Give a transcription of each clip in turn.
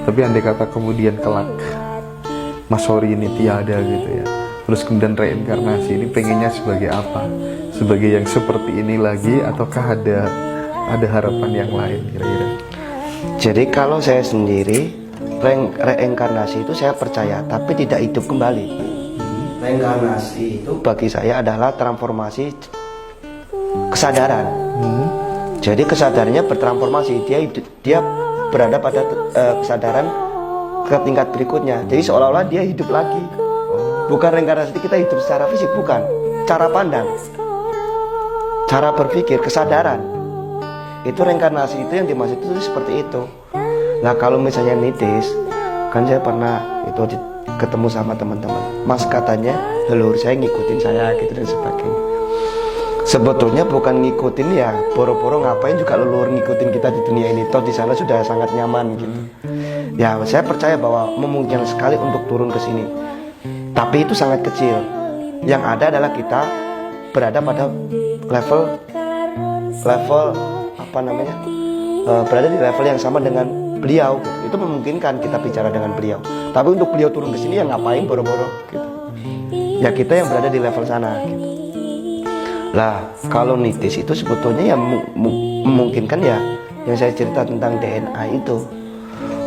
Tapi andai kata kemudian kelak Mas Hori ini tiada gitu ya, terus kemudian reinkarnasi ini pengennya sebagai apa? Sebagai yang seperti ini lagi, ataukah ada harapan yang lain kira-kira? Jadi kalau saya sendiri, reinkarnasi itu saya percaya, tapi tidak hidup kembali. Reinkarnasi itu bagi saya adalah transformasi kesadaran. Jadi kesadarannya bertransformasi, dia berada pada kesadaran ke tingkat berikutnya. Jadi seolah-olah dia hidup lagi. Bukan reinkarnasi kita hidup secara fisik, bukan. Cara pandang, cara berpikir, kesadaran. Itu reinkarnasi itu yang dimaksud itu seperti itu. Nah kalau misalnya nitis, kan saya pernah itu ketemu sama teman-teman. Mas katanya leluhur saya ngikutin saya gitu dan sebagainya. Sebetulnya bukan ngikutin ya, boro-boro ngapain juga leluhur ngikutin kita di dunia ini. Toh di sana sudah sangat nyaman gitu. Ya saya percaya bahwa memungkinkan sekali untuk turun ke sini. Tapi itu sangat kecil. Yang ada adalah kita berada pada level apa namanya? Berada di level yang sama dengan beliau gitu. Itu memungkinkan kita bicara dengan beliau. Tapi untuk beliau turun ke sini ya ngapain boro-boro gitu. Ya kita yang berada di level sana gitu. Lah kalau nitis itu sebetulnya ya memungkinkan ya yang saya cerita tentang DNA itu,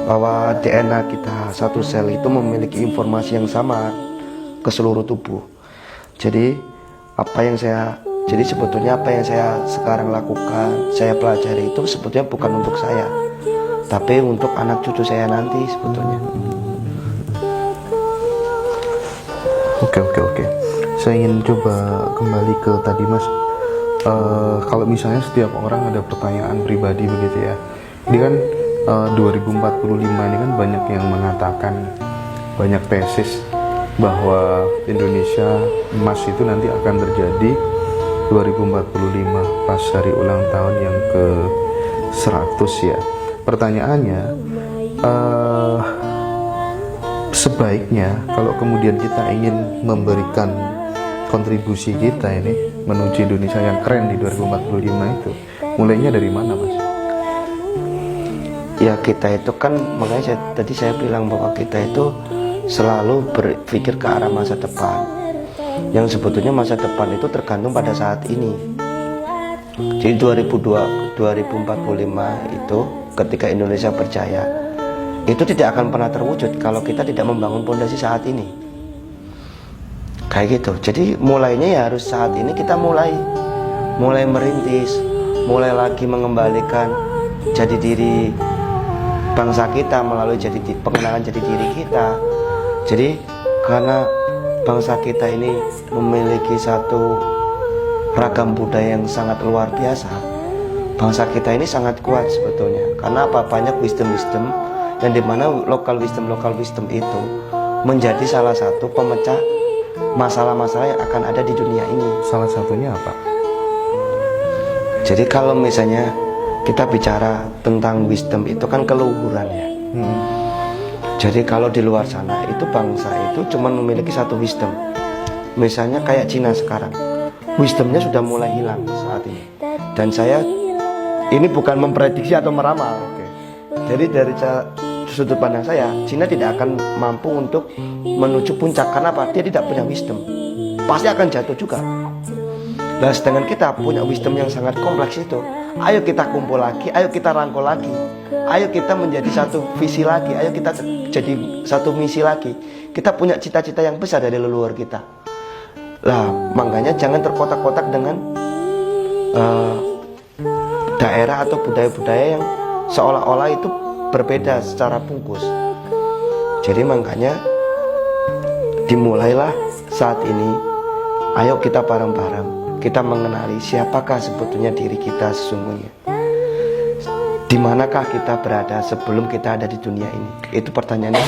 bahwa DNA kita satu sel itu memiliki informasi yang sama ke seluruh tubuh. Jadi sebetulnya apa yang saya sekarang lakukan, saya pelajari itu sebetulnya bukan untuk saya, tapi untuk anak cucu saya nanti sebetulnya. Oke. Saya ingin coba kembali ke tadi Mas. Kalau misalnya setiap orang ada pertanyaan pribadi begitu ya. Ini kan 2045 ini kan banyak yang mengatakan, banyak tesis bahwa Indonesia emas itu nanti akan terjadi 2045 pas hari ulang tahun yang ke 100 ya. Pertanyaannya, sebaiknya kalau kemudian kita ingin memberikan kontribusi kita ini menuju Indonesia yang keren di 2045 itu, mulainya dari mana Mas? Ya kita itu kan, makanya tadi saya bilang bahwa kita itu selalu berpikir ke arah masa depan. Yang sebetulnya masa depan itu tergantung pada saat ini. Jadi 2045 itu ketika Indonesia berjaya, itu tidak akan pernah terwujud kalau kita tidak membangun fondasi saat ini. Kayak gitu. Jadi mulainya ya harus saat ini kita mulai merintis, mulai lagi mengembalikan jati diri bangsa kita melalui pengenalan jati diri kita. Jadi karena bangsa kita ini memiliki satu ragam budaya yang sangat luar biasa, bangsa kita ini sangat kuat sebetulnya. Karena banyak wisdom yang dimana local wisdom itu menjadi salah satu pemecah masalah-masalah yang akan ada di dunia ini. Salah satunya apa? Jadi kalau misalnya kita bicara tentang wisdom itu kan keluhuran ya. Jadi kalau di luar sana itu bangsa itu cuma memiliki satu wisdom. Misalnya kayak Cina sekarang, wisdomnya sudah mulai hilang saat ini. Dan saya ini bukan memprediksi atau meramal. Jadi dari sudut pandang saya, Cina tidak akan mampu untuk menuju puncak. Karena apa? Dia tidak punya wisdom, pasti akan jatuh juga. Nah sedangkan kita punya wisdom yang sangat kompleks itu. Ayo kita kumpul lagi, ayo kita rangkul lagi, ayo kita menjadi satu visi lagi, ayo kita jadi satu misi lagi. Kita punya cita-cita yang besar dari leluhur kita. Lah makanya jangan terkotak-kotak dengan daerah atau budaya-budaya yang seolah-olah itu berbeda secara bungkus. Jadi makanya dimulailah saat ini. Ayo kita bareng-bareng, kita mengenali siapakah sebetulnya diri kita sesungguhnya. Di manakah kita berada sebelum kita ada di dunia ini? Itu pertanyaannya.